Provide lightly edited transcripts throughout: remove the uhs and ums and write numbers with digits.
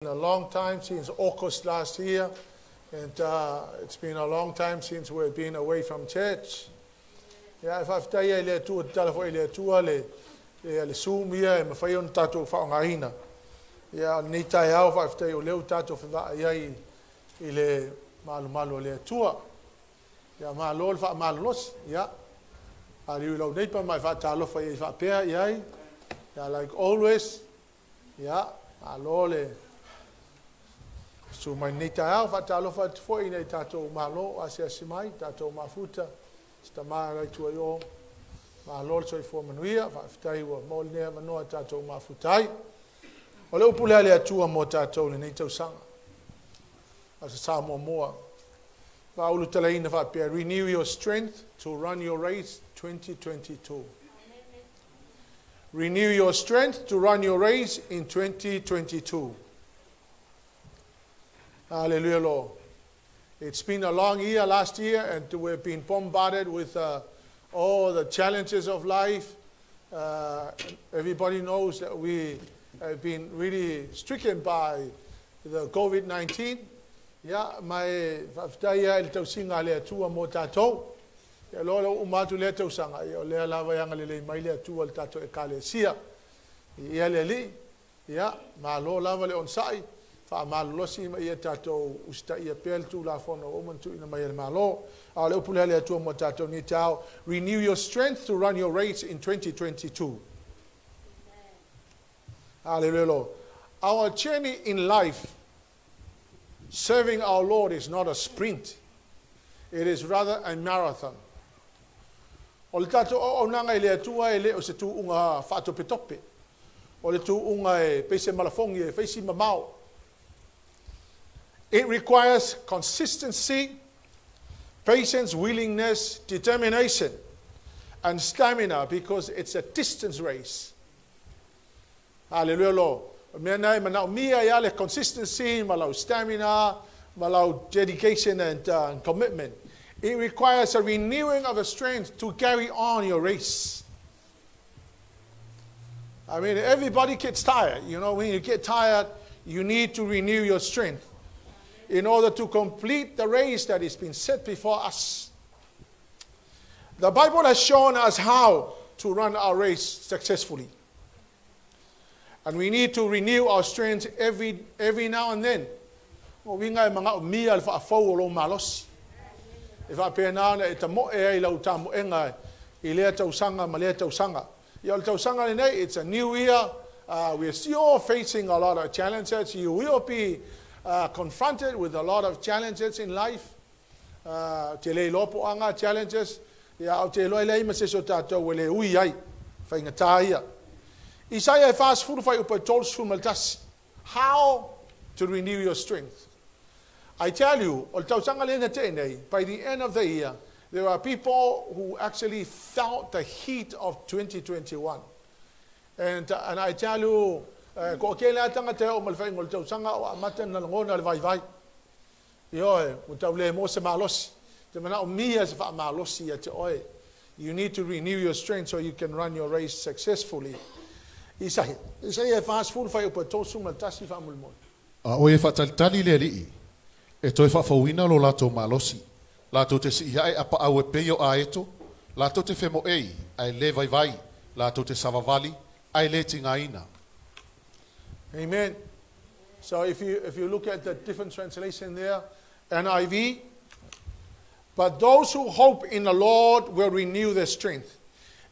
A long time since August last year, and it's been a long time since we've been away from church. Yeah, if I've taken a tour, telephone a tour, le Zoom here, and my phone tattoo for Angahina. Yeah, need to have I've taken a little tattoo for that. Yeah, ile malu le tour. Yeah, malu for malos. Yeah, are you low neighbor? My father for you for pair. Yeah, like always. Yeah, malu. So my nita alfa talofa for in a tato malo asiasimai tato mafuta stamara to yo malo so for manuia faftai wa molne manoa tato mafutai ole upulale atua mo tato le nita usanga as a Samoan moa Paulo talaina fa pe renew your strength to run your race 2022. Renew your strength to run your race in 2022. Hallelujah, Lord. It's been a long year last year, and we've been bombarded with all the challenges of life. Everybody knows that we have been really stricken by the COVID-19. Yeah, my faftaya el tausinga le tua mo tatou. Ya lolo umatu le tausanga yo le lava yanga le mai le tua el tatou e kalesia. Ya le li. Ya, ma lo lava le onsai. Fa malosi ia tato usta ia pel tu la fono o mantu ina mai malo a le pulele tu mo tato ni tao. Renew your strength to run your race in 2022. Hallelujah. Our journey in life serving our Lord is not a sprint. It is rather a marathon. O le tato o nanga ile tua ile o se tu unga fato petope. O le tu unga e pese malafongi e fesi mamao. It requires consistency, patience, willingness, determination, and stamina because it's a distance race. Hallelujah, Lord. Mia consistency, malau stamina, malau dedication and commitment. It requires a renewing of the strength to carry on your race. I mean, everybody gets tired. You know, when you get tired, you need to renew your strength in order to complete the race that has been set before us. The Bible has shown us how to run our race successfully. And we need to renew our strength every now and then. If I pay now, it's a new year. We're still facing a lot of challenges. You will be confronted with a lot of challenges in life. Challenges. Isaiah fast food how to renew your strength. I tell you, by the end of the year, there are people who actually felt the heat of 2021. And I tell you, ko kela tanga te o malfai ngol tau sanga o amata na ngona le vai vai yo o tau le mo se malos te mana o mia se fa malos ia te oi. You need to renew your strength so you can run your race successfully. Isaiah fast food fai o to suma tasi fa mulmon a o e fa tali le ri e to fa fawina lo lato malosi lato te si ai apa au pe yo aeto lato te femo ei ai le vai vai lato te savavali ai le tingaina. Amen. So if you look at the different translation there, NIV, but those who hope in the Lord will renew their strength.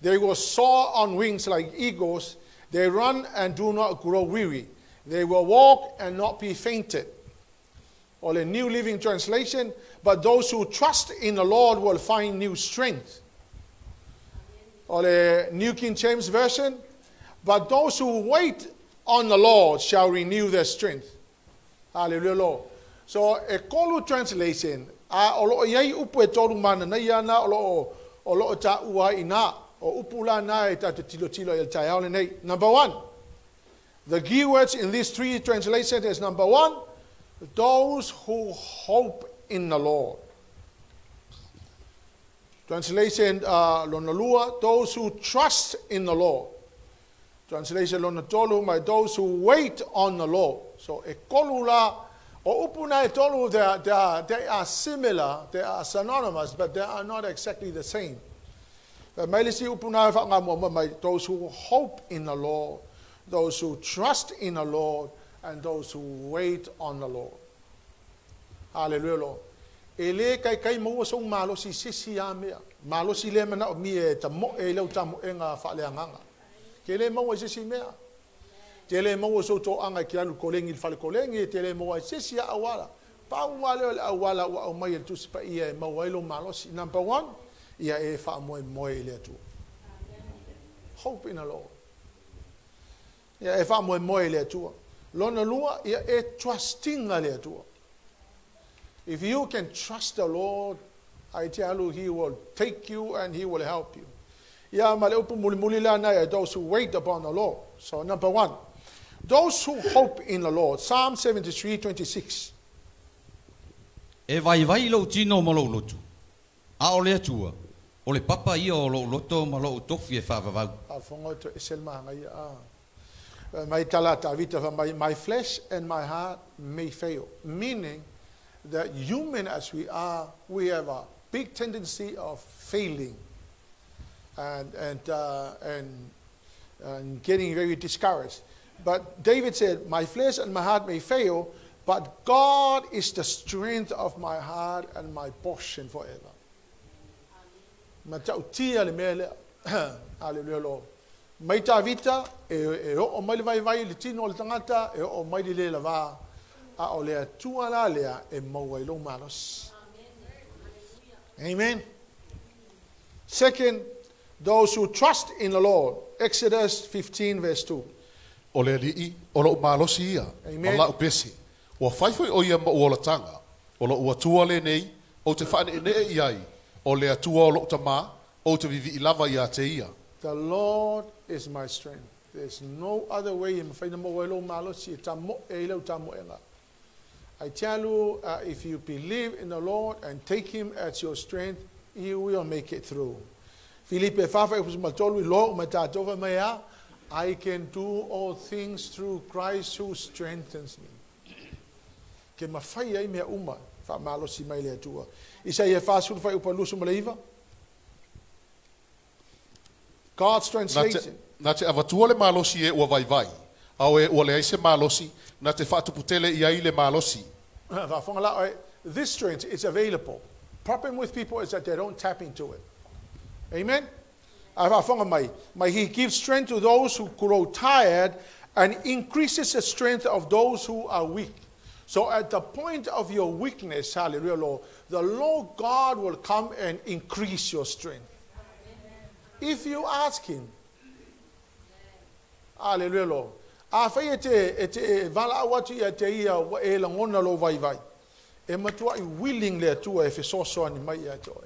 They will soar on wings like eagles. They run and do not grow weary. They will walk and not be fainted. Or the New Living Translation, but those who trust in the Lord will find new strength. Or the New King James Version, but those who wait on the Lord shall renew their strength. Hallelujah, Lord. So, a kolu translation, olo yai upu e toru mana na yana olo ta ua ina o upula na e ta tilo el taiaole nei. Number one, the key words in these three translations is number one, those who hope in the Lord. Translation Lonalua, those who trust in the Lord. Translation Lonatolu, by those who wait on the Lord. So e kolula o upuna e tolu, they are similar, they are synonymous, but they are not exactly the same. Those who hope in the Lord, those who trust in the Lord, and those who wait on the Lord. Hallelujah, Lord. Ele kai mo so malo si sisia mea. Malo si le mana mi e tamo e le tamo e nga fa le nganga. Ke le mo sisi mea. Te le mo so to anga ki alu kolengi fa le kolengi te le mo sisia awala. Pa wale awala wa mai tu spa ia mo welo malo si number 1 ia e fa mo le tu. Hope in the Lord. Ia e fa mo le tu. Lona lua ia e trusting le tu. If you can trust the Lord, I tell you, He will take you and He will help you. Those who wait upon the Lord. So number 1, those who hope in the Lord. Psalm 73:26. E vai lo tino mo lo lotu. A o le atua. O le papa ia o lo loto ma lo tofi e whavavau. My flesh and my heart may fail. Meaning that human as we are, we have a big tendency of failing and getting very discouraged. But David said, my flesh and my heart may fail, but God is the strength of my heart and my portion forever. Hallelujah, Lord. Mai ta vita e o mai vai vai le tino le tangata e o mai le lava a o le tua la lea e mau lo manos. Amen. Second, those who trust in the Lord. Exodus 15 verse 2. O le li o lo malosi ia. Amen. O la upesi. O faifoi o ia mo o la tanga. O lo ua tua le nei o te whaane ne e iai. O le atua o lo tama o te vivi ilava ia te ia. The Lord is my strength. There's no other way. I tell you, if you believe in the Lord and take Him as your strength, you will make it through. I can do all things through Christ who strengthens me. God's translation. Na te avatua le malosi e ua vai vai. Au e ua le aise malosi, na te whaatuputele i ai le malosi. This strength is available. Problem with people is that they don't tap into it. Amen? He gives strength to those who grow tired and increases the strength of those who are weak. So at the point of your weakness, hallelujah, Lord, the Lord God will come and increase your strength. If you ask Him, hallelujah, Lord. E matua I willing le tua e fesoso ni mai e toi.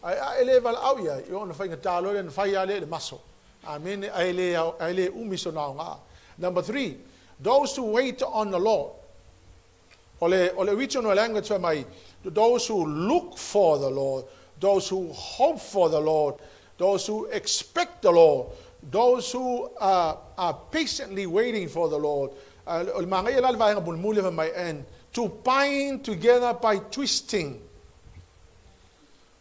Ai level au ia, I ona whainga tālo le whai ale le maso. Amen, ai le umiso na ngā. Number 3, those who wait on the Lord. Ole original language for mai, those who look for the Lord, those who hope for the Lord, those who expect the Lord, those who are patiently waiting for the Lord. To bind together by twisting.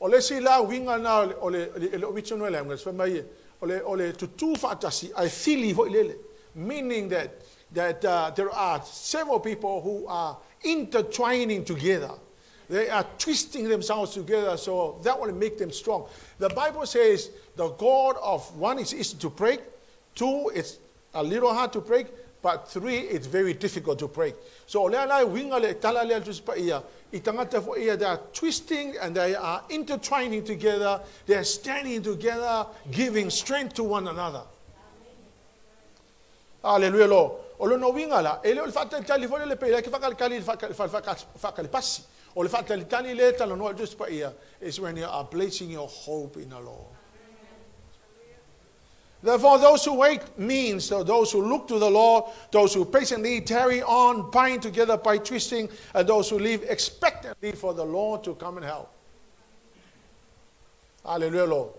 Ole sila winga na ole original language for my ole to two fantasy I feel lele, meaning that there are several people who are intertwining together. They are twisting themselves together, so that will make them strong. The Bible says the God of 1 is easy to break, 2 it's a little hard to break, but 3 it's very difficult to break. So they are twisting and they are intertwining together. They are standing together, giving strength to one another. Hallelujah, Lord. Olo wingala, ele ol fatta tali vole le pele ke fakal kali fakal passi. Ol fatta tali le talo no just pa ia is when you are placing your hope in the Lord. Therefore, those who wait means those who look to the Lord, those who patiently tarry on, bind together by twisting, and those who live expectantly for the Lord to come and help. Hallelujah, Lord.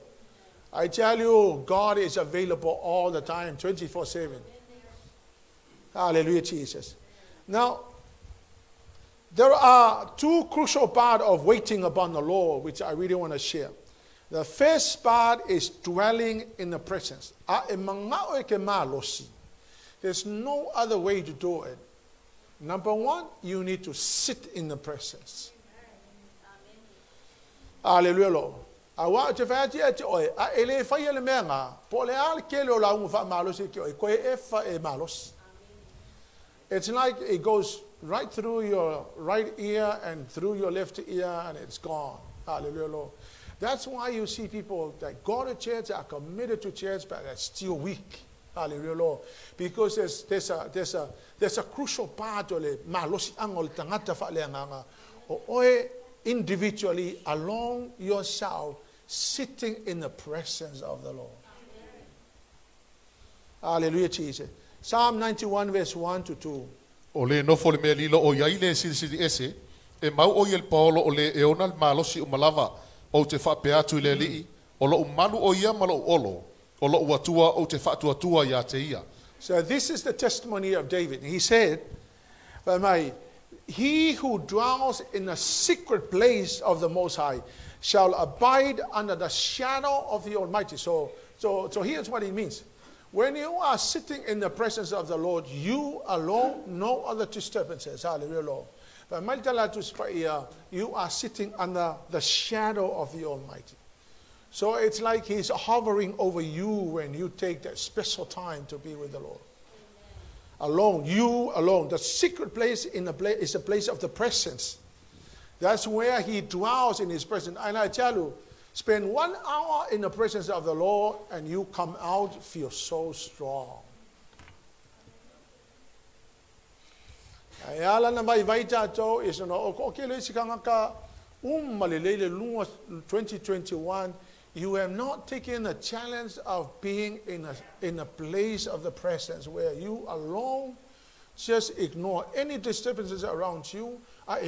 I tell you, God is available all the time, 24/7. Hallelujah, Jesus. Now, there are two crucial parts of waiting upon the Lord, which I really want to share. The first part is dwelling in the presence. There's no other way to do it. Number one, you need to sit in the presence. Hallelujah, Lord. It's like it goes right through your right ear and through your left ear, and it's gone. Hallelujah, Lord. That's why you see people that go to church, are committed to church, but they're still weak. Hallelujah, Lord. Because there's a crucial part of it. Individually, alone yourself, sitting in the presence of the Lord. Hallelujah, Jesus. Psalm 91, verse 1 to 2. O le nofo le mea lilo o iai le sili ese, e mau o iel Paulo o le eona le malosi umalava, o te whapea atu i le lii, o lo umanu o ia malo olo, o lo uatua o te whatuatua ia te ia. So this is the testimony of David. He said, he who dwells in the secret place of the Most High shall abide under the shadow of the Almighty. So here's what it means. When you are sitting in the presence of the Lord, you alone, no other disturbances. Hallelujah, Lord. But you are sitting under the shadow of the Almighty. So it's like he's hovering over you when you take that special time to be with the Lord. Alone, you alone. The secret place is a place of the presence. That's where he dwells in his presence. And I tell you, spend 1 hour in the presence of the Lord and you come out, feel so strong. Ayala na mai vai tato is no okay le sikanga malelele lunga 2021. You have not taken the challenge of being in a place of the presence where you alone just ignore any disturbances around you. 1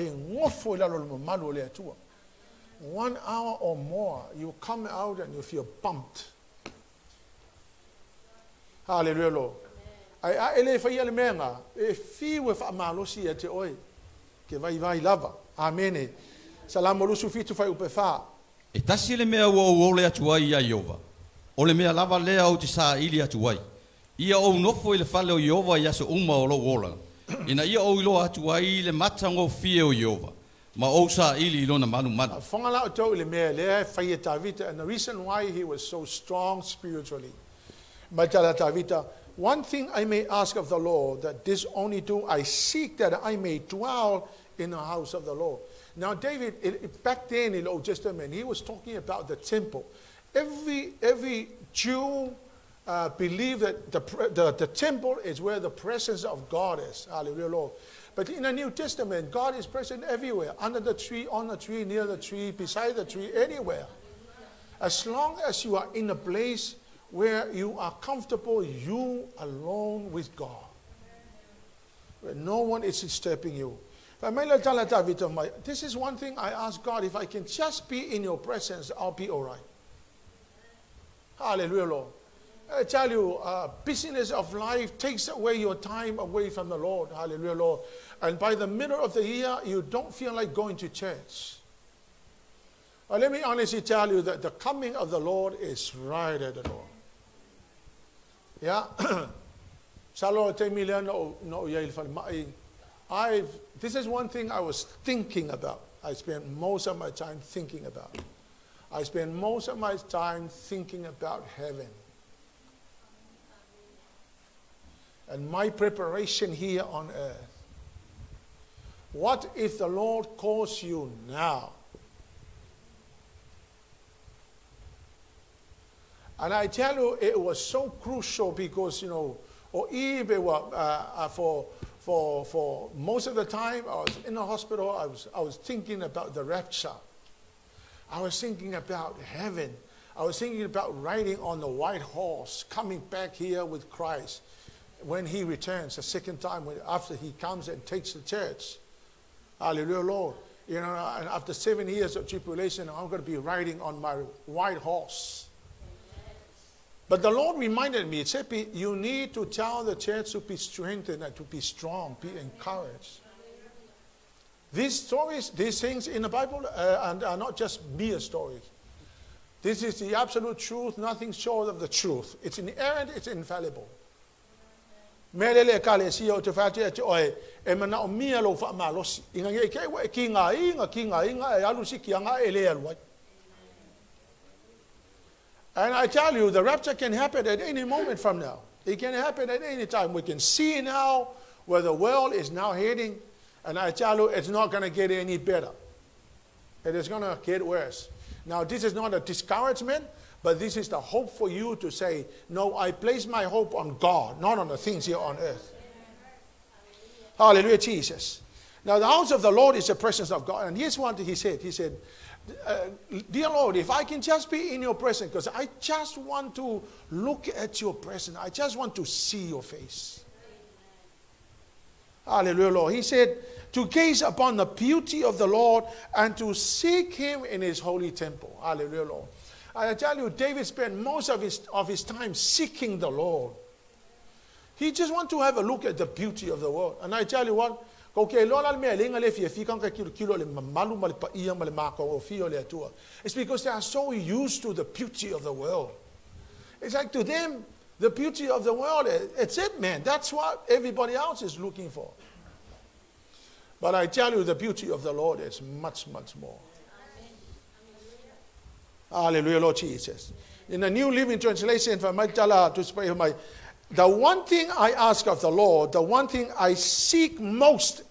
hour or more, you come out and you feel pumped. Hallelujah, Lord. I ele fa yele menga e fi with amalosi ate oi ke vai lava. Amen. Salamu lusu fitu fa upefa. E tasi le mea ua o le atu ai ia Iova. O le mea lava lea o te sa ili atu ai. Ia o nofo i le fale o Iova i aso uma o lo wola. Ina ia o ilo atu ai le matango fie o Iova. Ma o sa ili ilo na manu manu. Whangala o tau le mea lea whaia Tavita, and the reason why he was so strong spiritually. Matala Tavita, one thing I may ask of the Lord, that this only do I seek, that I may dwell in the house of the Lord. Now, David, back then in the Old Testament, he was talking about the temple. Every Jew believed that the temple is where the presence of God is. Hallelujah, Lord. But in the New Testament, God is present everywhere. Under the tree, on the tree, near the tree, beside the tree, anywhere. As long as you are in a place where you are comfortable, you alone with God. Where no one is disturbing you. This is one thing I ask God, if I can just be in your presence, I'll be all right. Hallelujah, Lord. I tell you, busyness of life takes away your time away from the Lord. Hallelujah, Lord. And by the middle of the year, you don't feel like going to church. Let me honestly tell you that the coming of the Lord is right at the door. Yeah. This is one thing I was thinking about. I spent most of my time thinking about. I spend most of my time thinking about heaven. And my preparation here on earth. What if the Lord calls you now? And I tell you, it was so crucial because, or even for most of the time I was in the hospital, I was thinking about the rapture. I was thinking about heaven. I was thinking about riding on the white horse, coming back here with Christ when he returns the second time, after he comes and takes the church. Hallelujah, Lord. And after 7 years of tribulation, I'm going to be riding on my white horse. But the Lord reminded me, Sepi, you need to tell the church to be strengthened and to be strong, be encouraged. These stories, these things in the Bible are not just mere stories. This is the absolute truth, nothing short of the truth. It's inerrant, it's infallible. Merele kale siyo te fati ate oe e mana o mia lo fa malosi. Inga nge ke wa ki nga e alu si ki nga ele alu. And I tell you, the rapture can happen at any moment from now. It can happen at any time. We can see now where the world is now heading. And I tell you, it's not going to get any better. It is going to get worse. Now, this is not a discouragement, but this is the hope for you to say, no, I place my hope on God, not on the things here on earth. Hallelujah, Jesus. Now, the house of the Lord is the presence of God. And here's what he said. He said, dear Lord, if I can just be in your presence, because I just want to look at your presence. I just want to see your face. Hallelujah, Lord. He said, to gaze upon the beauty of the Lord and to seek him in his holy temple. Hallelujah, Lord. I tell you, David spent most of his time seeking the Lord. He just wants to have a look at the beauty of the world. And I tell you what, it's because they are so used to the beauty of the world. It's like to them, the beauty of the world, it's it, man. That's what everybody else is looking for. But I tell you, the beauty of the Lord is much, much more. Hallelujah, Lord Jesus. In the New Living Translation, the one thing I ask of the Lord, the one thing I seek most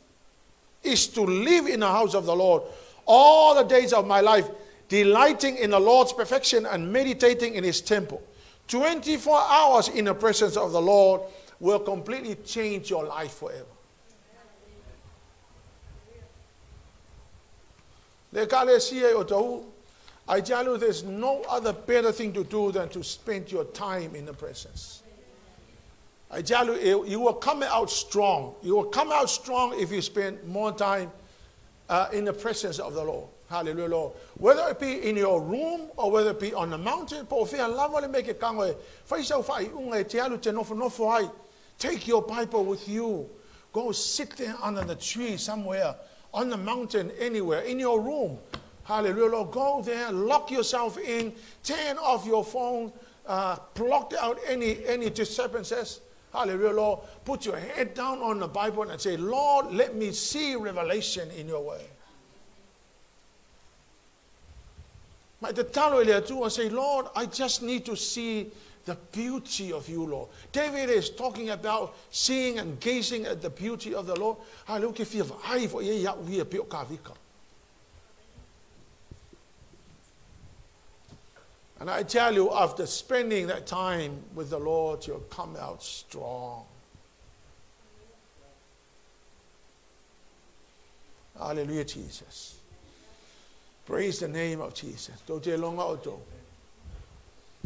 is to live in the house of the Lord all the days of my life, delighting in the Lord's perfection and meditating in his temple. 24 hours in the presence of the Lord will completely change your life forever. I tell you, there's no other better thing to do than to spend your time in the presence. I tell you, you will come out strong. You will come out strong if you spend more time in the presence of the Lord. Hallelujah, Lord. Whether it be in your room or whether it be on the mountain, take your Bible with you. Go sit there under the tree somewhere, on the mountain, anywhere, in your room. Hallelujah, Lord. Go there, lock yourself in, turn off your phone, block out any disturbances. Hallelujah, Lord. Put your head down on the Bible and say, Lord, let me see revelation in your word. And say, Lord, I just need to see the beauty of you, Lord. David is talking about seeing and gazing at the beauty of the Lord. And I tell you, after spending that time with the Lord, you'll come out strong. Hallelujah, Jesus. Praise the name of Jesus. The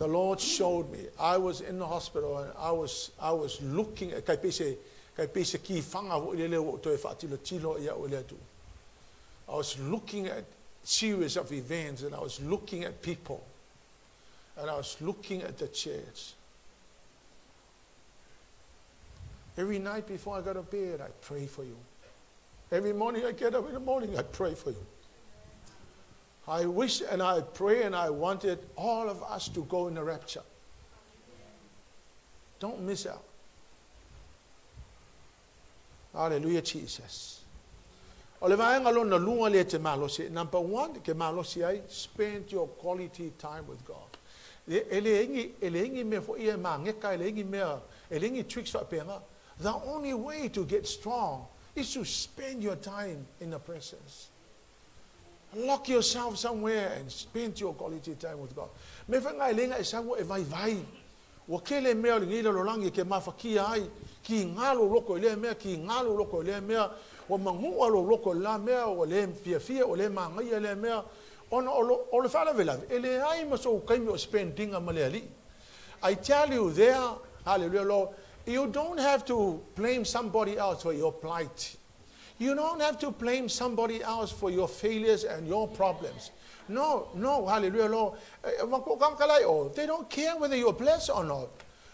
Lord showed me. I was in the hospital and I was looking at I was looking at series of events and I was looking at people. And I was looking at the church. Every night before I go to bed, I pray for you. Every morning I get up in the morning, I pray for you. I wish and I pray and I wanted all of us to go in the rapture. Don't miss out. Hallelujah, Jesus. Number one, spend your quality time with God. The only way to get strong is to spend your time in the presence. Lock yourself somewhere and spend your quality time with God. I tell you there, hallelujah, Lord, you don't have to blame somebody else for your plight. You don't have to blame somebody else for your failures and your problems. No, hallelujah, Lord. They don't care whether you're blessed or not.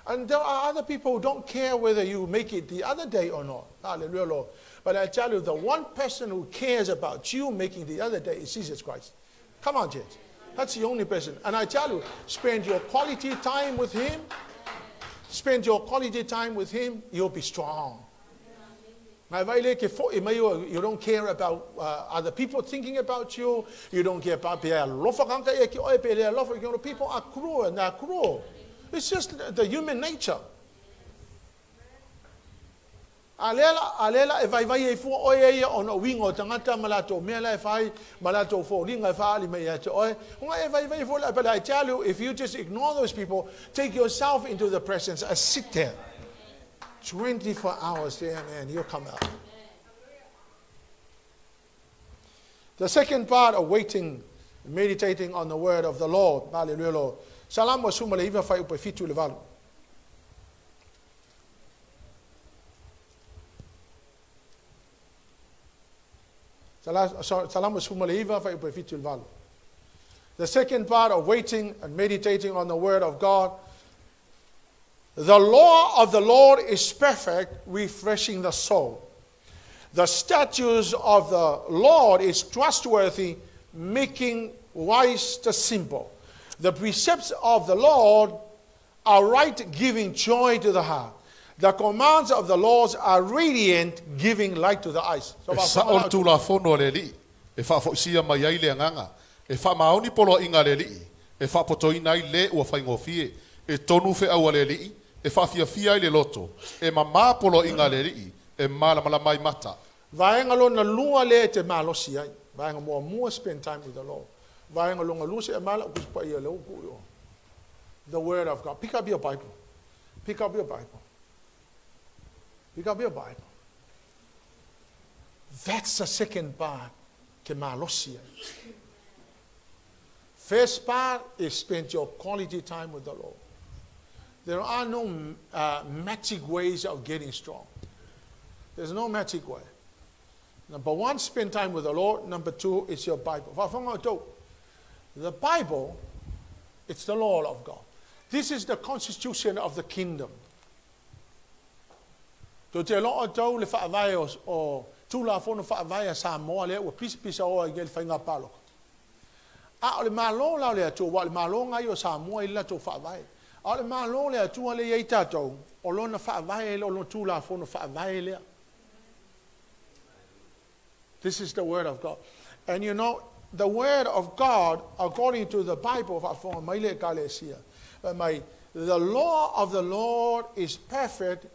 And there are other people who don't care whether you make it the other day or not. Hallelujah, Lord. But I tell you, the one person who cares about you making the other day is Jesus Christ. Come on, church. That's the only person. And I tell you, spend your quality time with Him. Spend your quality time with Him, you'll be strong. You don't care about other people thinking about you. You don't care about people are cruel and they're cruel. It's just the human nature. Alela e vai vai e fu oe ono wingo tangata malato mela e fai malato fo ringa fa ali me ya oe e vai vai fu. But I tell you, if you just ignore those people, take yourself into the presence and sit there 24 hours there, and you'll come out. The second part of waiting, meditating on the word of the Lord. Hallelujah, Lord. Salam wa suma le iva fai upe fitu le valu. The second part of waiting and meditating on the word of God. The law of the Lord is perfect, refreshing the soul. The statutes of the Lord is trustworthy, making wise the simple. The precepts of the Lord are right, giving joy to the heart. The commands of the Lord are radiant, giving light to the eyes. So e whawhiawhia I le loto, e mamā polo inga le rii, e mālamala mai mata. Vaenga lo na lua le te malosi ai. Vaenga more spend time with the Lord. Vaenga lo ngalusi e mala ukuspa ia le uku. The word of God. Pick up your Bible. Pick up your Bible. Pick up your Bible. That's the second part. Ke malosi ai. First part is spend your quality time with the Lord. There are no magic ways of getting strong. There's no magic way. Number one, spend time with the Lord. Number two, it's your Bible. The Bible, it's the law of God. This is the constitution of the kingdom. To te loa tau le whaavai o tūla whono whaavai a Samoa lea ua pisa o i ngel whainga palo. A o le malo lau lea tō wa le malo ngai o Samoa ila tō whaavai. Ale malo le atua le ia tatou o lona whaavai le o lona tūla whono whaavai lea. This is the word of God. And you know, the word of God, according to the Bible, the law of the Lord is perfect,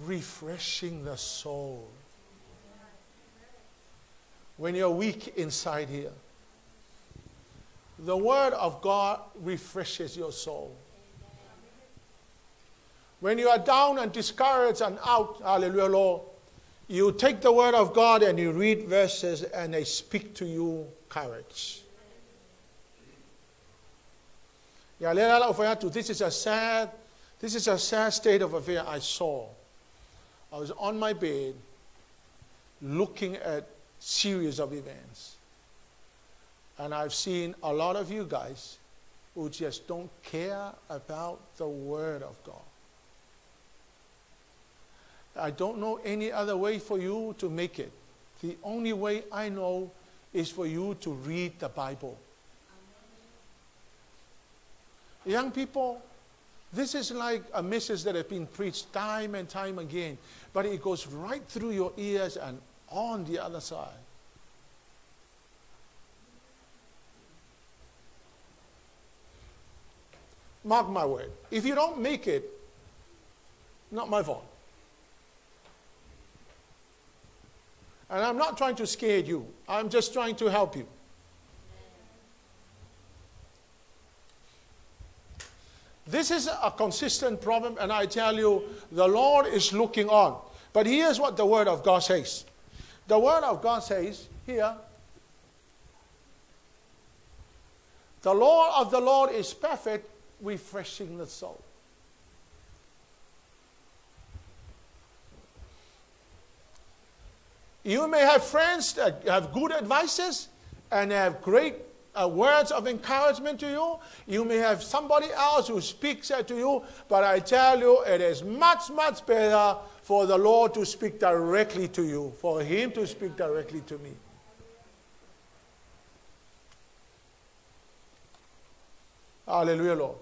refreshing the soul. When you're weak inside here, the word of God refreshes your soul. When you are down and discouraged and out, hallelujah, Lord, you take the word of God and you read verses and they speak to you courage. This is a sad state of affair I saw. I was on my bed looking at series of events. And I've seen a lot of you guys who just don't care about the word of God. I don't know any other way for you to make it. The only way I know is for you to read the Bible. Amen. Young people, this is like a message that has been preached time and time again, but it goes right through your ears and on the other side. Mark my word. If you don't make it, not my fault. And I'm not trying to scare you. I'm just trying to help you. This is a consistent problem, and I tell you, the Lord is looking on. But here's what the Word of God says. The Word of God says here, the law of the Lord is perfect, refreshing the soul. You may have friends that have good advices and have great words of encouragement to you. You may have somebody else who speaks to you, but I tell you, it is much, much better for the Lord to speak directly to you, for Him to speak directly to me. Hallelujah, Lord.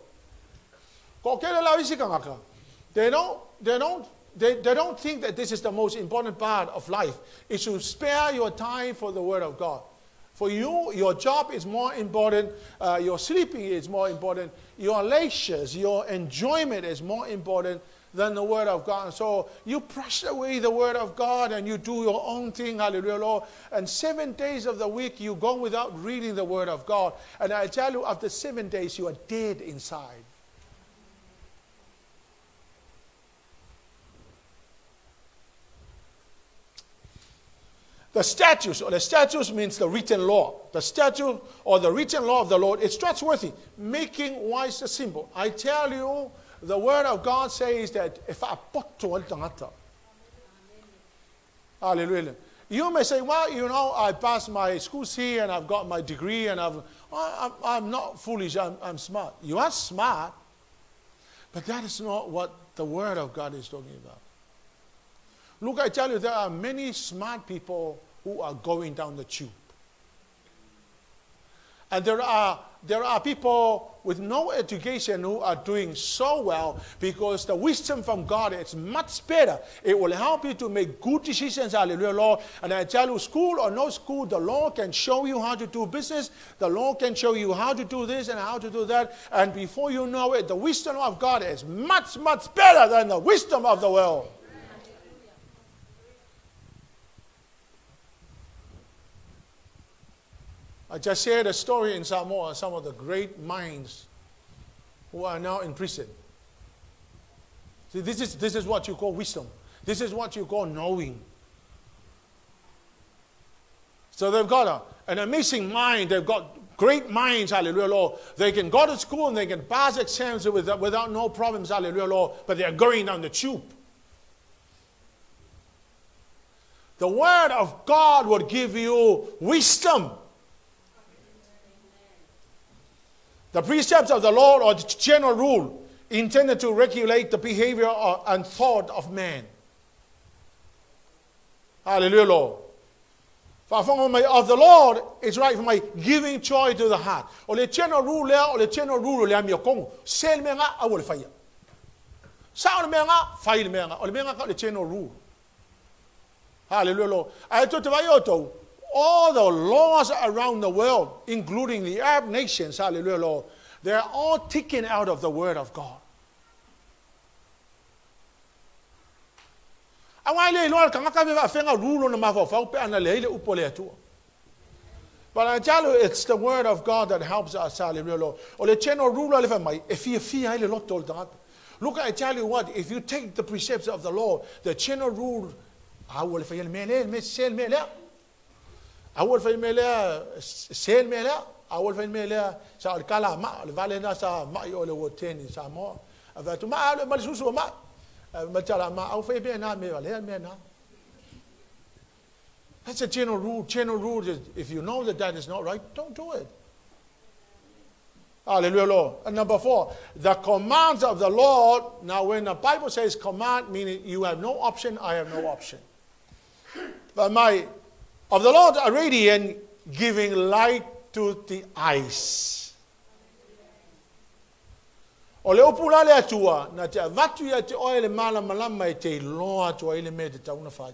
They don't think that this is the most important part of life. It's to spare your time for the Word of God. For you, your job is more important. Your sleeping is more important. Your leisure, your enjoyment is more important than the Word of God. So you brush away the Word of God and you do your own thing, hallelujah, Lord. And 7 days of the week you go without reading the Word of God. And I tell you, after 7 days you are dead inside. The statutes means the written law. The statute or the written law of the Lord is trustworthy, making wise the simple. I tell you, the Word of God says that if I put to it, hallelujah. You may say, well, you know, I passed my school C and I've got my degree and I'm not foolish, I'm smart. You are smart, but that is not what the Word of God is talking about. Look, I tell you, there are many smart people who are going down the tube. And there are people with no education who are doing so well because the wisdom from God is much better. It will help you to make good decisions, hallelujah, Lord. And I tell you, school or no school, the Lord can show you how to do business. The Lord can show you how to do this and how to do that. And before you know it, the wisdom of God is much, much better than the wisdom of the world. I just shared a story in Samoa, some of the great minds who are now in prison. See, this is what you call wisdom. This is what you call knowing. So they've got an amazing mind. They've got great minds, hallelujah, Lord. They can go to school and they can pass exams without no problems, hallelujah, Lord. But they are going down the tube. The Word of God will give you wisdom. The precepts of the Lord are the general rule intended to regulate the behavior and thought of man. Hallelujah, Lord. Of the Lord is right for my giving joy to the heart. O le general rule le o le general rule le amia kong sel menga awol faya. Sa o menga fai menga o le menga ka le general rule. Hallelujah, Lord. I to te all the laws around the world, including the Arab nations, hallelujah, Lord, they're all taken out of the Word of God. But I tell you, it's the Word of God that helps us, hallelujah, Lord. Look, I tell you what, if you take the precepts of the Lord, the general rule, I will fail me. I will find me there, sell me there. I will find me there. Sa alcala ma, le valena sa ma yo le woten in Samoa. Ava tu ma le malisusu ma, matala ma au find me na me vale me na. That's a general rule. General rule is if you know that is not right, don't do it. Hallelujah, Lord. And number 4, the commands of the Lord. Now, when the Bible says command, meaning you have no option, I have no option. But of the Lord are radiant, giving light to the eyes. O le opula le atua, na te avatu ia te oe le mala malama e te loa tua ile me te tauna whai.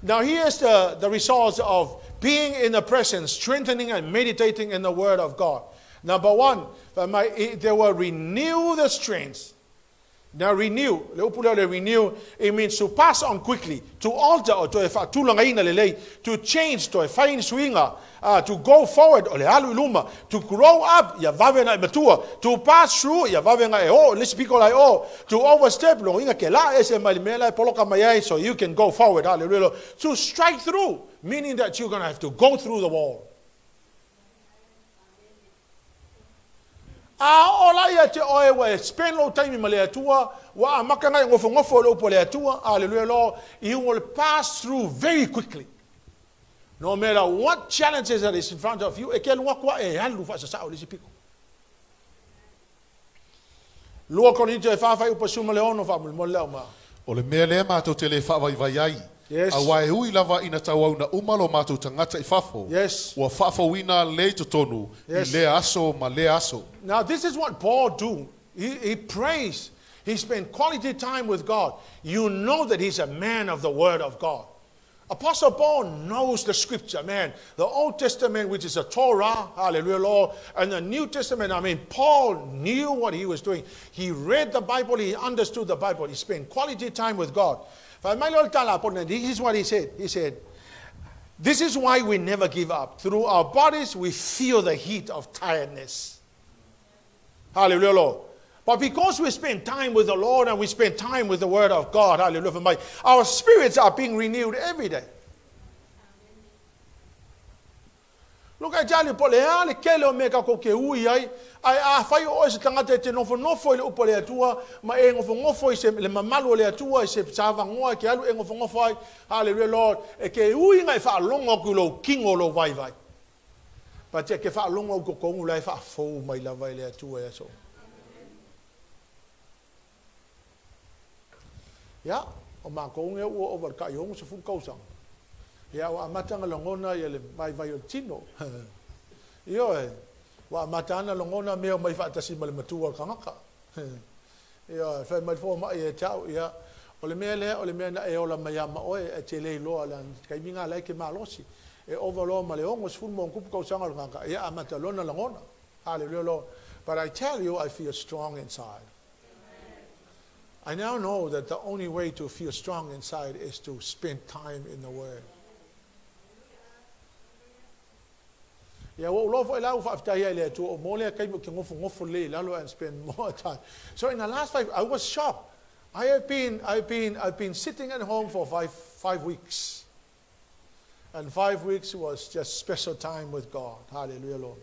Now here's the results of being in the presence, strengthening and meditating in the Word of God. Number 1, they will renew the strength. Now renew, it means to pass on quickly, to alter or to change, to go forward, to grow up, to pass through, to overstep, so you can go forward, to strike through, meaning that you're going to have to go through the wall. A ola ia te oe wa spend lo time ma le atua wa makanga ngofo lo po le atua. Hallelujah, Lord. You will pass through very quickly. No matter what challenges that is in front of you, e ke lua kwa e halu fa sa o le sipiko. Lua konito e fa upa suma le ono fa mo le ma. O le mea lea mātou te le whaawai ai. Yes. A wae hui lava ina tau au na umalo mātou tangata I whafo. Yes. Ua whafawina le tonu. Yes. I le aso ma le aso. Now this is what Paul do. He prays. He spent quality time with God. You know that he's a man of the word of God. Apostle Paul knows the scripture, man. The Old Testament, which is the Torah, hallelujah, Lord, and the New Testament, I mean, Paul knew what he was doing. He read the Bible, he understood the Bible, he spent quality time with God. This is what he said. He said, this is why we never give up. Through our bodies, we feel the heat of tiredness. Hallelujah, Lord. But because we spend time with the Lord and we spend time with the Word of God, hallelujah, our spirits are being renewed every day. Look at Jali Polea, the Kelo Meka Koke Uyai, I fire always tangate nofo nofo ile upole atua, ma e ngofo ngofo ise le mamalo le atua ise sava ngoa ke alu e ngofo ngofo, hallelujah, Lord, e ke ui ngai fa longo kulo kingo lo vai vai. Pa te ke fa longo ko kongu lai fa fo mai la vai le atua ya so. Ya, o ma kongu e o over ka yong se fu kausang. Ya wa matanga longona ye le vai vai o tino. Yo e wa matana longona me o mai fa tasi mal matua kangaka. Ya fa mai fo mai e tau ya o le me na e o la mai ma o e te le lo ala kai minga lai ke malosi e overlo ma le ongo se fu mo kupu kausanga ngaka ya amata lona longona. Hallelujah. But I tell you, I feel strong inside. I now know that the only way to feel strong inside is to spend time in the Word. Yeah, and spend more time. So in the last 5, I was shocked. I've been sitting at home for five weeks, and 5 weeks was just special time with God. Hallelujah, Lord.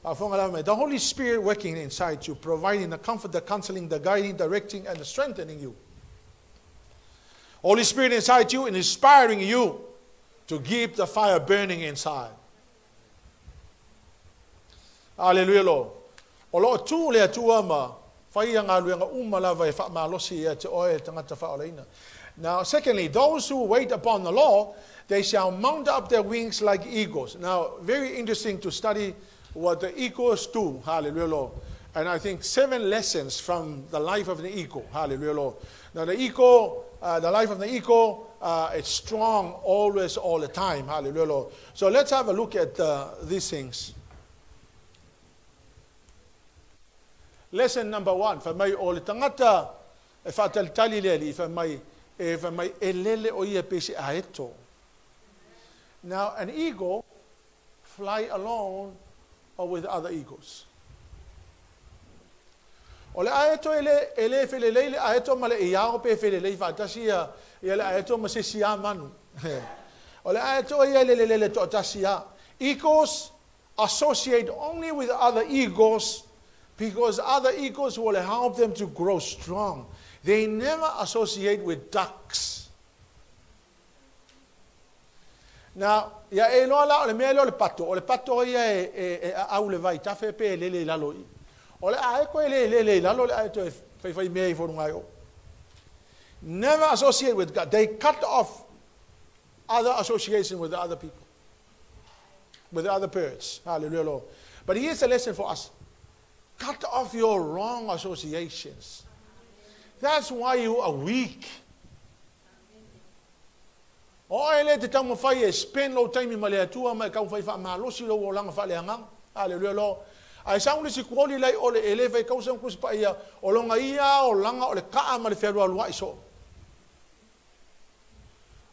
The Holy Spirit working inside you, providing the comfort, the counseling, the guiding, directing, and the strengthening you. Holy Spirit inside you and inspiring you to keep the fire burning inside. Hallelujah, Lord. Olo tu le tua ma fai nga luenga umala vai fa malosi e te oe tangata fa oleina. Now, secondly, those who wait upon the Lord, they shall mount up their wings like eagles. Now, very interesting to study what the eagles do. Hallelujah, Lord. And I think 7 lessons from the life of the eagle. Hallelujah, Lord. Now, the eagle, the life of the eagle, it's strong always, all the time. Hallelujah, Lord. So let's have a look at these things. Lesson number 1. Fa mai o le tangata e whataltali leli fa mai elele o ia pese aeto. Now, an eagle fly alone or with other eagles. O le aeto ele felelele aeto ma le iao pe felelele fatasia ia le aeto ma se sia manu. O le aeto ia le to tasia. Eagles associate only with other eagles because other eagles will help them to grow strong. They never associate with ducks. Now, ya e lola le melo le pato ia e au le vai tafe pe le lalo i. O le ae ko le lalo le ae to fai mei fo ngai o. Never associate with God. They cut off other association with the other people, with the other birds. Hallelujah, Lord. But here's a lesson for us. Cut off your wrong associations. That's why you are weak. O ele te tamu fai e spend lo time ma le atua ma ka fai fa malosi lo langa fa le anga. Hallelujah, Lord. Ai sauni si kuoli lai o le ele fai ka usang kus pa ia o longa ia o langa o le ka ma le ferua lua iso.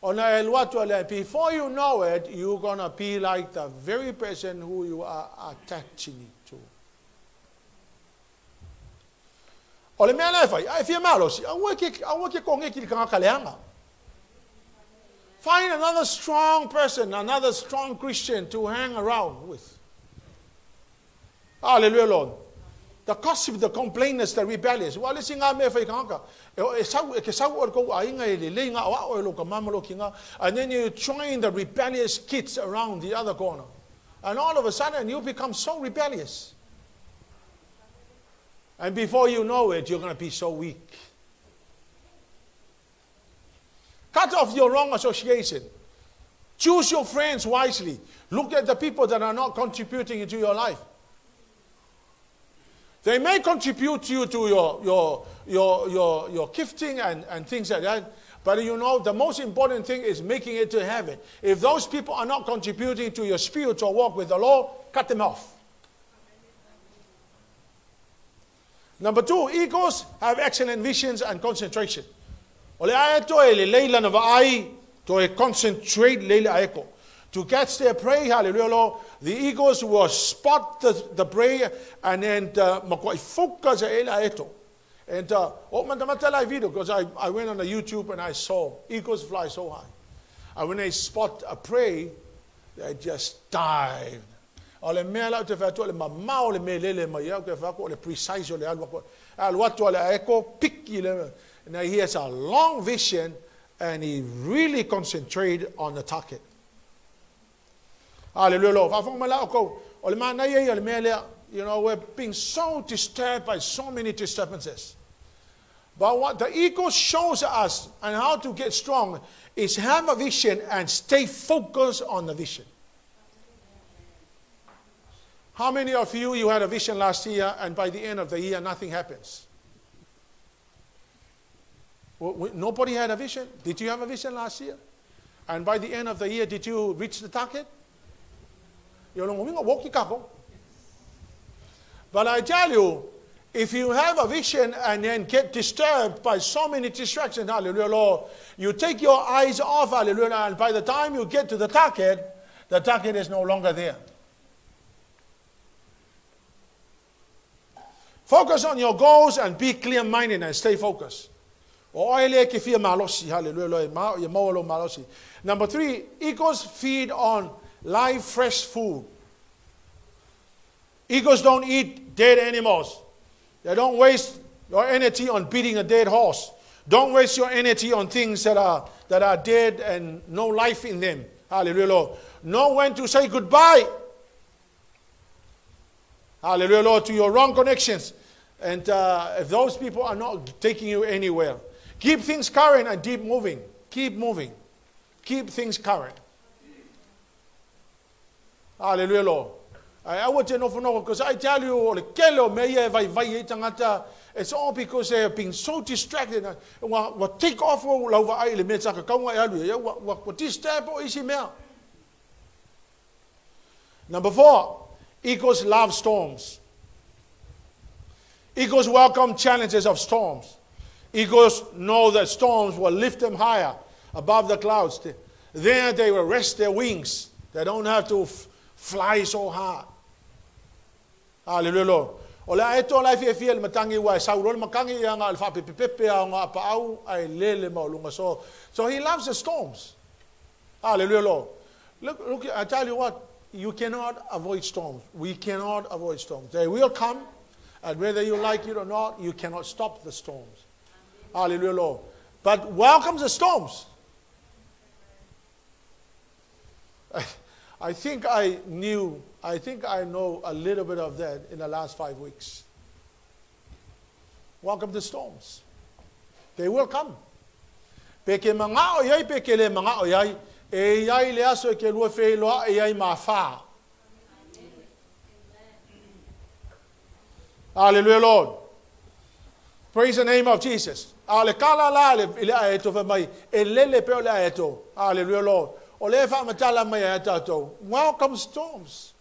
Ona e lua tu le before you know it, you're going to be like the very person who you are attaching to. O le mea lai fai, ai fia malosi, a wake konge ki ka kaleanga. Find another strong person, another strong Christian to hang around with. Hallelujah, Lord. The gossip, the complainers, the rebellious. Well, listen, I'm a fake uncle. And then you join the rebellious kids around the other corner. And all of a sudden, you become so rebellious. And before you know it, you're going to be so weak. Cut off your wrong association. Choose your friends wisely. Look at the people that are not contributing into your life. They may contribute to you to your gifting and things like that. But you know, the most important thing is making it to heaven. If those people are not contributing to your spiritual walk with the Lord, cut them off. Number 2, eagles have excellent visions and concentration. Concentrate. To catch their prey, hallelujah, Lord, the eagles will spot the prey and then focus. And video, because I went on the YouTube and I saw eagles fly so high. And when they spot a prey, they just dive. Now he has a long vision and he really concentrated on the target. Hallelujah. You know, we're being so disturbed by so many disturbances. But what the eagle shows us and how to get strong is have a vision and stay focused on the vision. How many of you had a vision last year and by the end of the year nothing happens? Nobody had a vision. Did you have a vision last year? And by the end of the year, did you reach the target? But I tell you, if you have a vision and then get disturbed by so many distractions, hallelujah, Lord, you take your eyes off, hallelujah, and by the time you get to the target is no longer there. Focus on your goals and be clear-minded and stay focused. Number 3, eagles feed on live, fresh food. Eagles don't eat dead animals. They don't waste your energy on beating a dead horse. Don't waste your energy on things that are dead and no life in them. Hallelujah, Lord. Know when to say goodbye. Hallelujah, Lord, to your wrong connections. And if those people are not taking you anywhere, keep things current and keep moving. Keep moving. Keep things current. Hallelujah, Lord. I want to know because I tell you, it's all because they have been so distracted. What take off what disturb is email. Number 4, eagles love storms. Eagles welcome challenges of storms. Eagles know that storms will lift them higher above the clouds. There they will rest their wings. They don't have to fly so hard. Hallelujah, Lord. Ola eto life e fiel matangi wa saurol makangi yang alfa pepepe nga paau ai lele maulunga so he loves the storms. Hallelujah, Lord. Look, I tell you what, you cannot avoid storms. We cannot avoid storms. They will come, and whether you like it or not, you cannot stop the storms. Hallelujah, Lord. But welcome the storms. I think I know a little bit of that in the last 5 weeks. Welcome the storms. They will come. Peke mga oyay peke le mga oyay e yai le aso ke lua fe loa e yai mafa. Hallelujah, Lord. Praise the name of Jesus. Ale kala la le aeto fa mai e lele pe le aeto. Hallelujah, Lord. Welcome storms.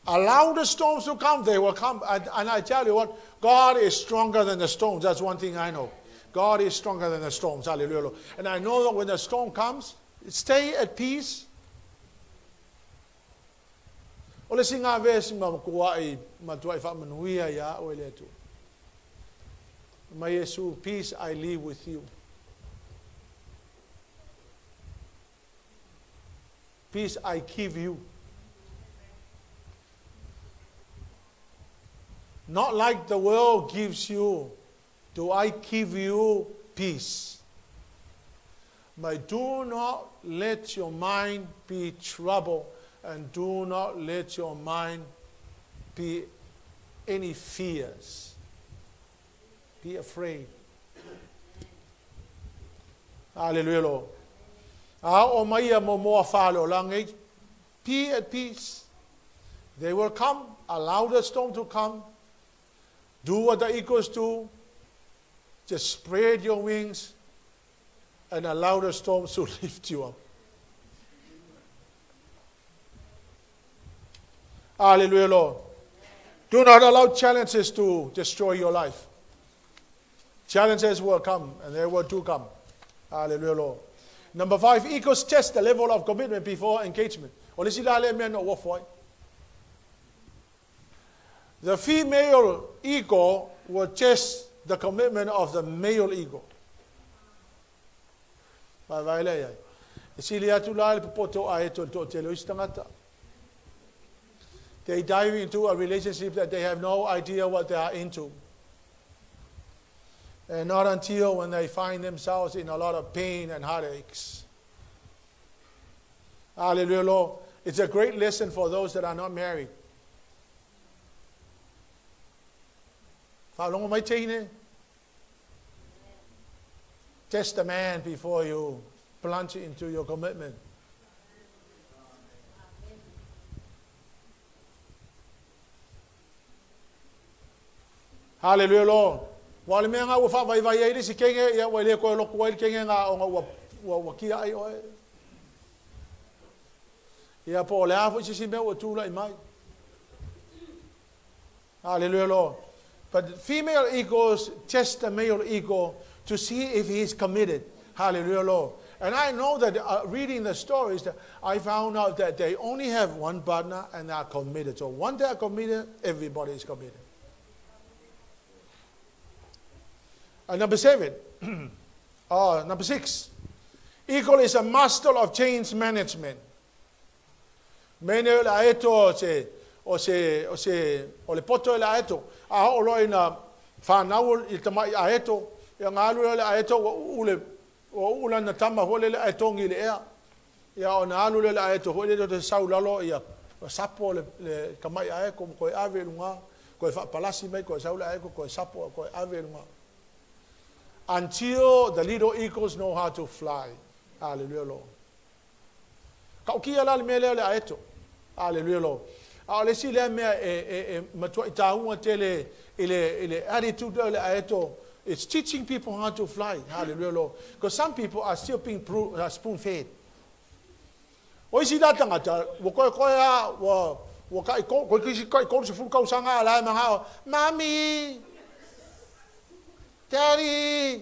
Allow the storms to come. They will come. And I tell you what, God is stronger than the storms. That's one thing I know. God is stronger than the storms. Hallelujah. And I know that when the storm comes, stay at peace. Ole singa vesi makuai matuai fa manuia ya ole tu. My Jesus, peace I leave with you. Peace I give you. Not like the world gives you, do I give you peace. But do not let your mind be troubled, and do not let your mind be any fears. Be afraid. Hallelujah, Lord. Be at peace. They will come. Allow the storm to come. Do what the eagles do. Just spread your wings and allow the storm to lift you up. Hallelujah, Lord. Do not allow challenges to destroy your life. Challenges will come, and they will do come. Hallelujah, Lord. Number 5, eagles test the level of commitment before engagement. The female eagle will test the commitment of the male eagle. They dive into a relationship that they have no idea what they are into. And not until when they find themselves in a lot of pain and heartaches. Hallelujah, Lord. It's a great lesson for those that are not married. Test the man before you plunge into your commitment. Hallelujah, Lord. Wale me nga ufa vai vai ele si kenge ya wale ko lo ko kenge nga o wa kia ai o. Ya po le afu si me o tu la mai. Hallelujah, Lord. But female eagles test the male eagle to see if he is committed. Hallelujah, Lord. And I know that reading the stories, that I found out that they only have one partner and they are committed. So once they are committed, everybody is committed. And number 6, eagle is a master of change management. Mene la eto o le poto la eto a olo ina whanau I tamai a eto ia ngalu la eto o ula na tama hole la eto ngi le ea ia o na alu la eto hole le te saulalo ia sapo le kamai a eko ko ave lunga ko fa palasi mai ko saula eko ko sapo ko ave lunga. Until the little eagles know how to fly. Hallelujah, Lord. Kaukia la mele le aeto. Hallelujah, Lord. Ale si le me matua itaunga tele ile attitude le aeto. It's teaching people how to fly. Hallelujah, Lord. Because some people are still being spoon-fed. O si da tangata, wo koia wo kai ko kisi kai ko se fu ka usanga la ma mami Daddy,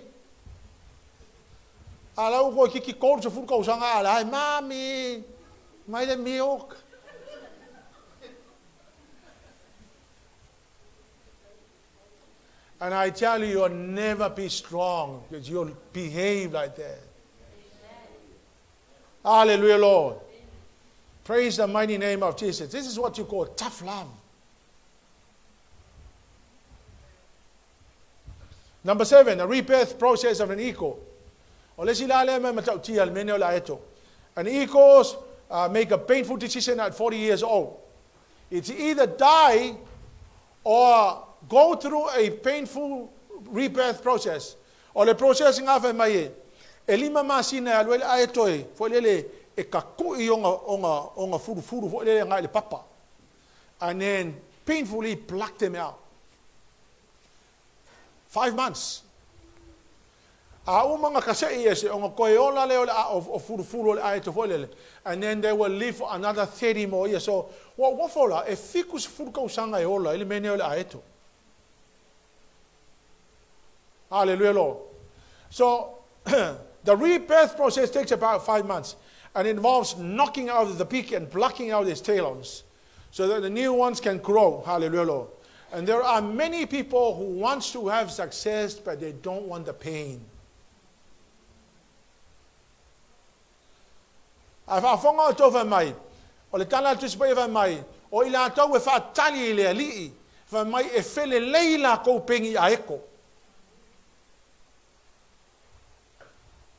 alau ko kiki kor se furka usanga ala, mami, mai the milk. And I tell you, you'll never be strong because you'll behave like that. Amen. Hallelujah, Lord. Amen. Praise the mighty name of Jesus. This is what you call tough love. Number 7, the rebirth process of an eagle. An eagles make a painful decision at 40 years old. It's either die or go through a painful rebirth process. O le processing of a mai. Elima masina alwele aetoe. Folele e kakui onga furu folele ngai le papa. And then painfully pluck them out. 5 months. And then they will live for another 30 more years. So, what for? A ficus furco sanga ola, elimeneo aeto. Hallelujah, Lord. So, the rebirth process takes about 5 months and involves knocking out the beak and plucking out its talons so that the new ones can grow. Hallelujah, Lord. And there are many people who want to have success, but they don't want the pain. Afonga tova mai, o le tala tuspa eva mai, o ila tau e fa tali le ali, Fa mai e fele leila ko pengi a eko.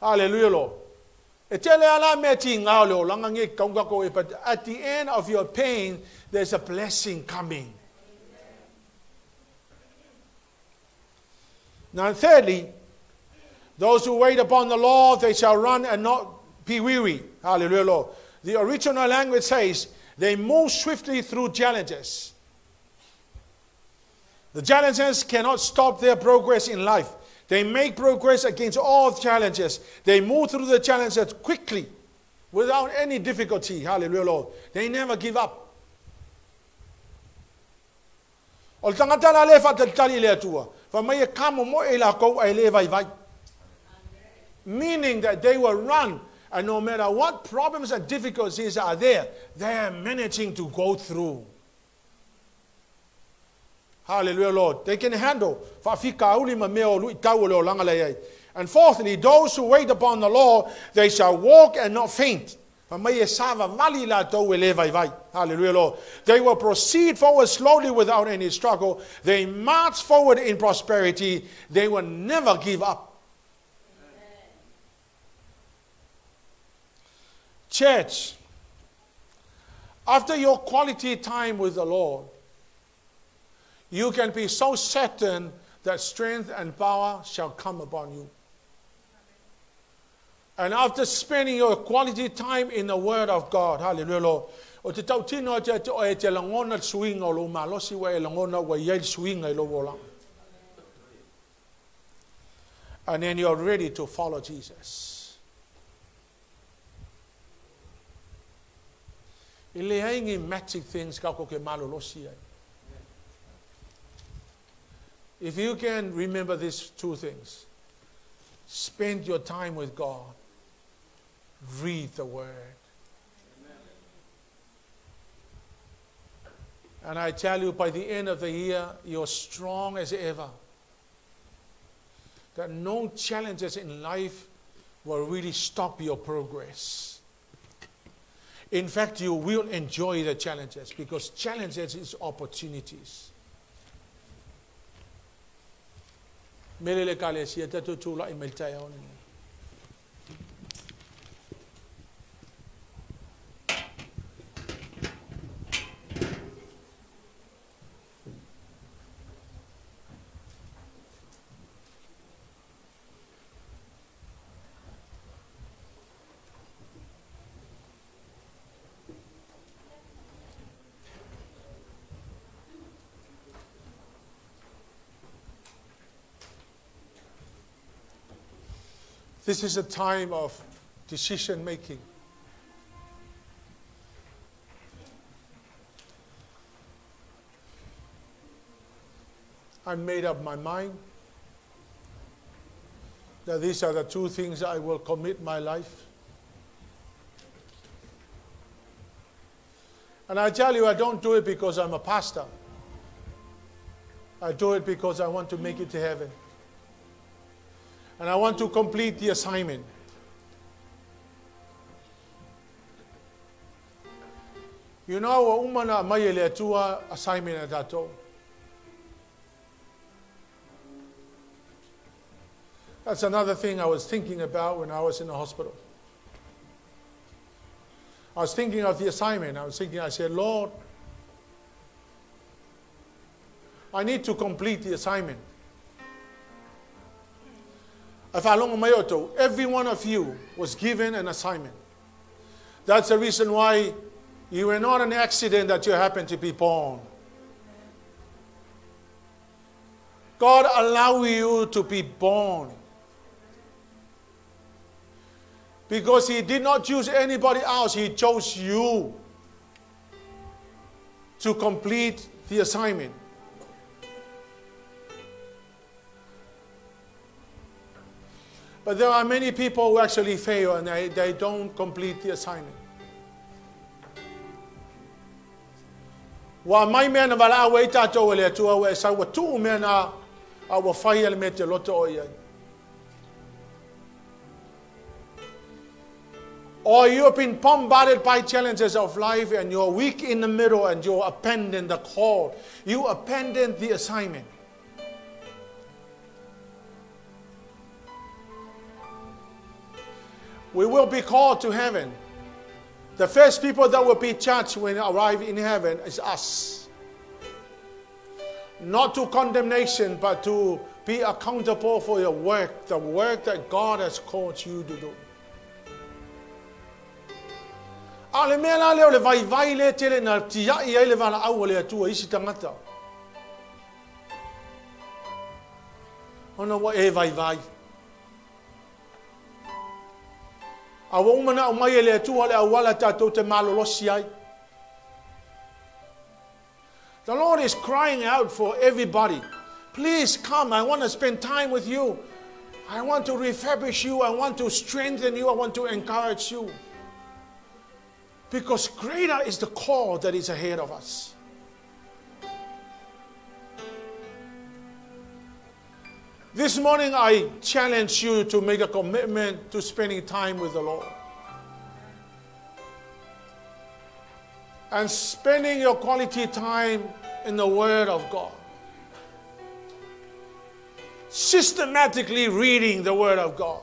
Hallelujah, Lord. E tele ala me ti ngao leo langa nge kaunga ko e, but at the end of your pain, there's a blessing coming. Now thirdly, those who wait upon the Lord, they shall run and not be weary. Hallelujah, Lord. The original language says, they move swiftly through challenges. The challenges cannot stop their progress in life. They make progress against all challenges. They move through the challenges quickly, without any difficulty. Hallelujah, Lord. They never give up. O tangata la le fa tali le atua. Fa mai kamo mo e la ko ai le vai vai. Meaning that they will run, and no matter what problems and difficulties are there, they are managing to go through. Hallelujah, Lord. They can handle. And fourthly, those who wait upon the Lord, they shall walk and not faint. Hallelujah, Lord. They will proceed forward slowly without any struggle. They march forward in prosperity. They will never give up. Church, after your quality time with the Lord, you can be so certain that strength and power shall come upon you. And after spending your quality time in the Word of God, hallelujah, Lord, and then you're ready to follow Jesus. Magic things. If you can remember these two things, spend your time with God, read the Word. Amen. And I tell you, by the end of the year, you're strong as ever. That no challenges in life will really stop your progress. In fact, you will enjoy the challenges, because challenges is opportunities. Melele kale sia tatu tula I meltai on. This is a time of decision making. I made up my mind that these are the two things I will commit my life. And I tell you, I don't do it because I'm a pastor. I do it because I want to make it to heaven. And I want to complete the assignment. You know, umana mayele tua assignment atato. That's another thing I was thinking about when I was in the hospital. I was thinking of the assignment. I said, Lord, I need to complete the assignment. Every one of you was given an assignment. That's the reason why you were not an accident that you happened to be born. God allowed you to be born because He did not choose anybody else. He chose you to complete the assignment. But there are many people who actually fail and they don't complete the assignment. Wa mai mena wala we tato wale tua we sa wa tu mena a wa fai el mete loto oya. Or you have been bombarded by challenges of life and you're weak in the middle and you abandon the call. You abandon the assignment. We will be called to heaven. The first people that will be judged when we arrive in heaven is us. Not to condemnation, but to be accountable for your work, the work that God has called you to do. Ale mea leo le vai le tele na tia I le vala au le atua isi tangata. Ona wa e vai. Awa umana o mai le atua le awala tatou te malolosi ai. The Lord is crying out for everybody. Please come, I want to spend time with you. I want to refurbish you, I want to strengthen you, I want to encourage you. Because greater is the call that is ahead of us. This morning I challenge you to make a commitment to spending time with the Lord. And spending your quality time in the Word of God. Systematically reading the Word of God.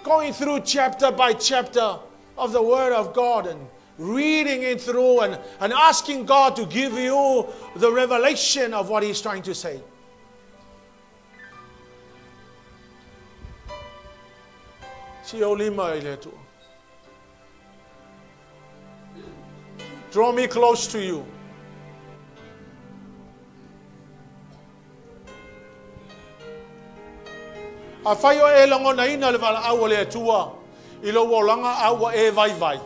Going through chapter by chapter of the Word of God and reading it through and asking God to give you the revelation of what He's trying to say. Draw me close to you. Afai o e lango na ina le vala awa le atua I lo wolanga awa e vai.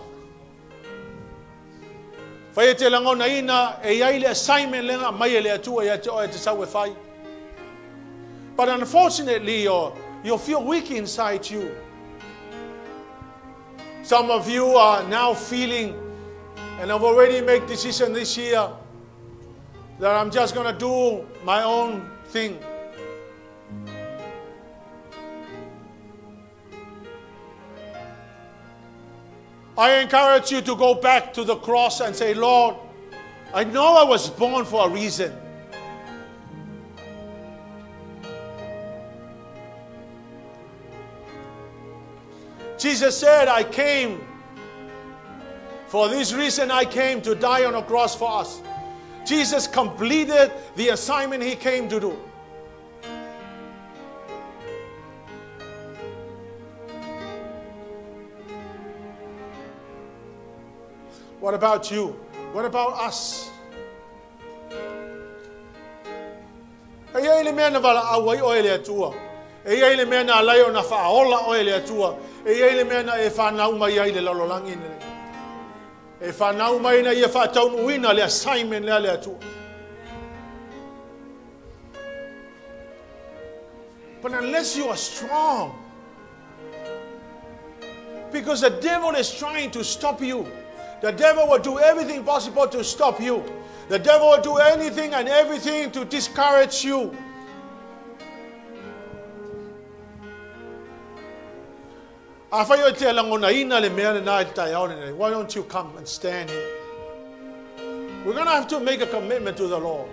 Fai te lango na ina e iai le assignment lenga mai le atua ia te oe te sau e fai. But unfortunately you feel weak inside you. Some of you are now feeling, and I've already made decision this year that I'm just going to do my own thing. I encourage you to go back to the cross and say, Lord, I know I was born for a reason. Jesus said, I came, for this reason I came to die on a cross for us. Jesus completed the assignment He came to do. What about you? What about us? E ia ile mea na wala awai o ele atua. E ia ile mea na alai o na whaola o ele atua. E ia ile mea na e whanau mai ai le lololangi nere. E whanau mai na ia whataunu uina le assignment le ale atua. But unless you are strong, because the devil is trying to stop you. The devil will do everything possible to stop you. The devil will do anything and everything to discourage you. Why don't you come and stand here? We're going to have to make a commitment to the Lord.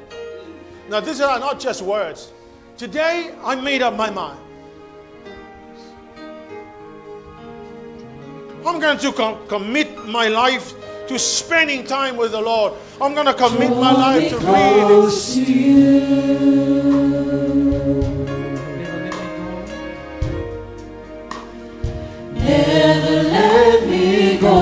Now, these are not just words. Today, I made up my mind. I'm going to commit my life to spending time with the Lord. I'm going to commit my life to reading. Never let me go.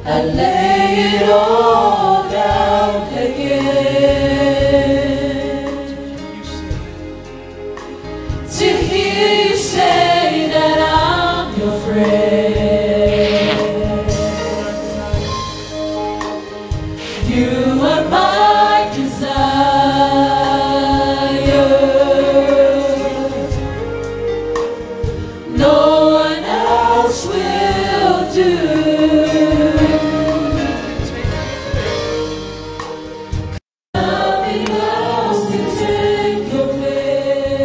I lay it all down again. To hear you say that I'm your friend. You are my desire. No one else will do. Nothing else can take your place.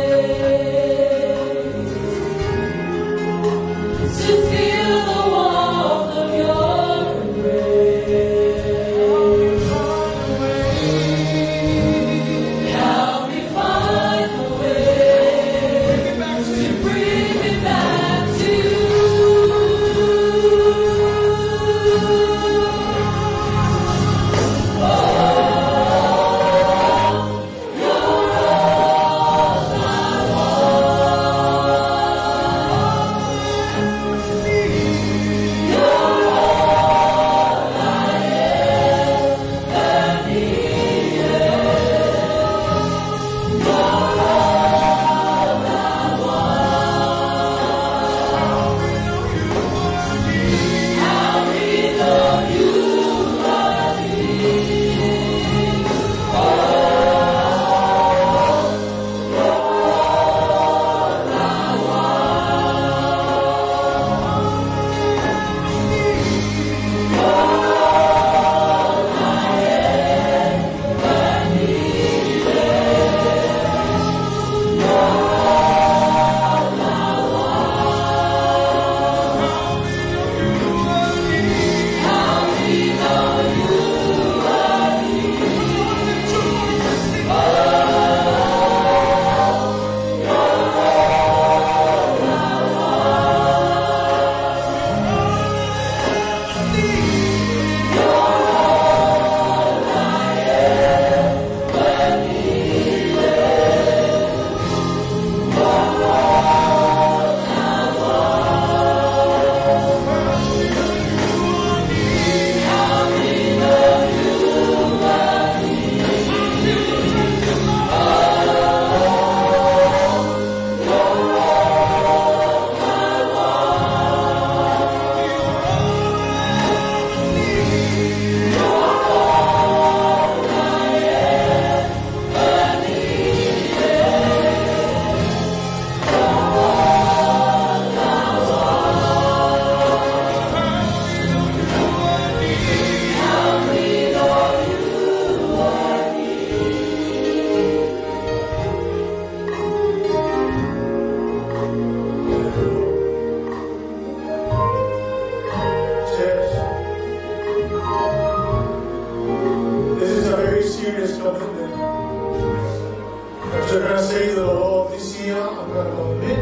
You're going to say to the Lord, this year I'm going to commit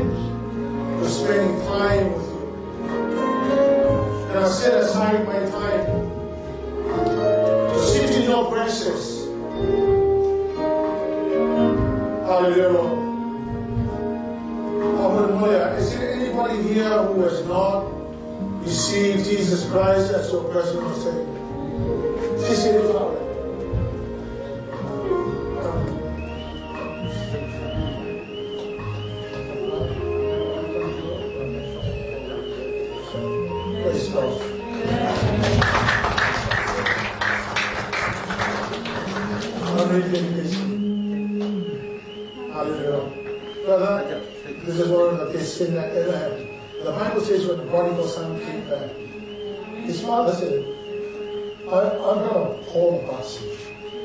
to spending time with you. And I'll set aside my time to sit in your presence. Hallelujah. Is there anybody here who has not received Jesus Christ as your personal Savior? Just say it loud. Praise God. Hallelujah. Brother, this is one of the best things that ever happened. The Bible says when the prodigal son came back, his father said, I'm going to pour mercy.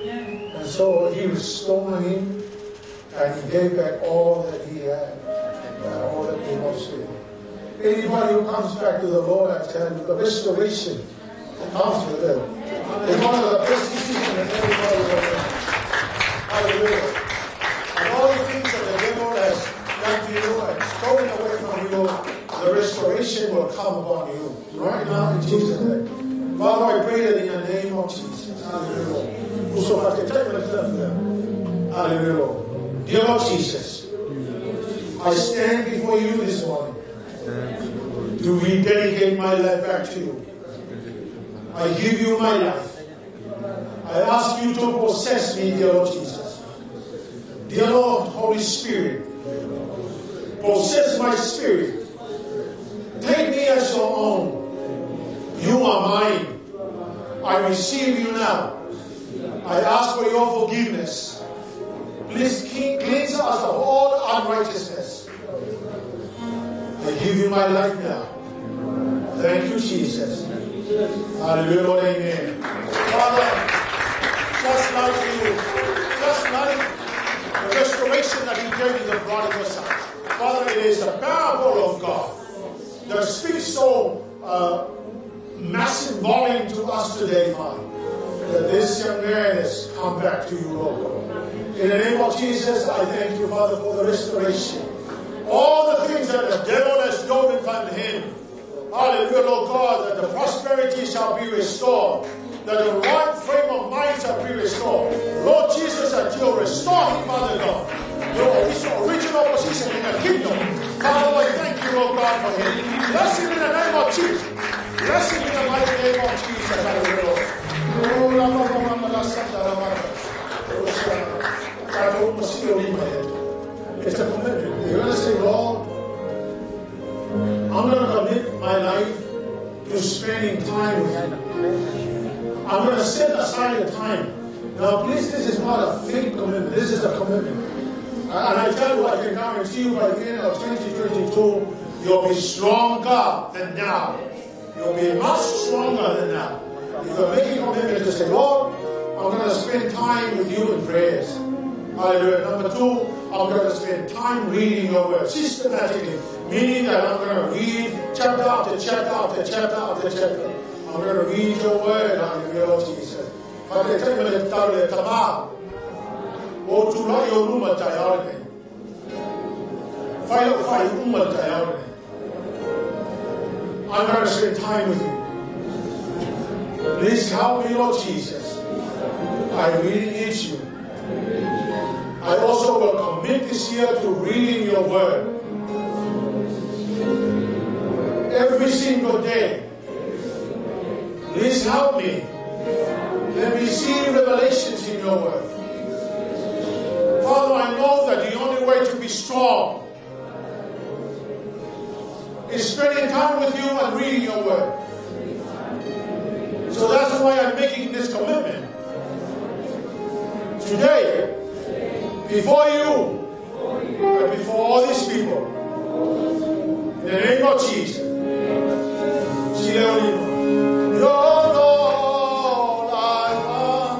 And so he restored him and he gave back all that he had, all that he was in. Anybody who comes back to the Lord, I tell you, the restoration comes with them. It's one of the best decisions that everybody will make. Hallelujah. And all the things that the devil has done to you and stolen away from you, the restoration will come upon you. Right now in Jesus' name. Father, I pray that in the name of Jesus. Hallelujah. Hallelujah. Dear Lord Jesus, I stand before you this morning to rededicate my life back to you. I give you my life. I ask you to possess me, dear Lord Jesus. Dear Lord, Holy Spirit, possess my spirit. Take me as your own. You are mine. I receive you now. I ask for your forgiveness. Please cleanse us of all unrighteousness. I give you my life now. Thank you, Jesus. Hallelujah, Lord, amen. Father, just like you, just like the restoration that you gave to the prodigal son. Father, it is the parable of God that speaks so massive volume to us today, Father, that this young man has come back to you, Lord. In the name of Jesus, I thank you, Father, for the restoration. All the things that the devil has stolen from him, hallelujah, Lord God, that the prosperity shall be restored, that the right frame of mind shall be restored. Lord Jesus, that you'll restore him, Father God, his original position in the kingdom. Father, I thank you, Lord God, for him. Bless him in the name of Jesus. Bless him in the mighty name of Jesus. Hallelujah. It's a commitment. You're going to say, Lord, I'm going to commit my life to spending time with you. I'm going to set aside the time. Now, please, this is not a fake commitment. This is a commitment. And I tell you, I can guarantee you by the end of 2022, you'll be stronger than now. You'll be much stronger than now. If you're making a commitment to say, Lord, I'm going to spend time with you in prayers. Hallelujah. Number two, I'm going to spend time reading your word systematically, meaning that I'm going to read chapter after chapter after chapter after chapter. I'm going to read your word. Hallelujah, Lord Jesus. I'm going to spend time with you. Please help me, Lord Jesus. I really need you. I also will commit this year to reading your word. Every single day. Please help me. Let me see revelations in your word. Father, I know that the only way to be strong is spending time with you and reading your word. So that's why I'm making this commitment. Today, before you, and before all these people, in the name of Jesus, your Lord, I want.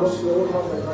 losi o ma mai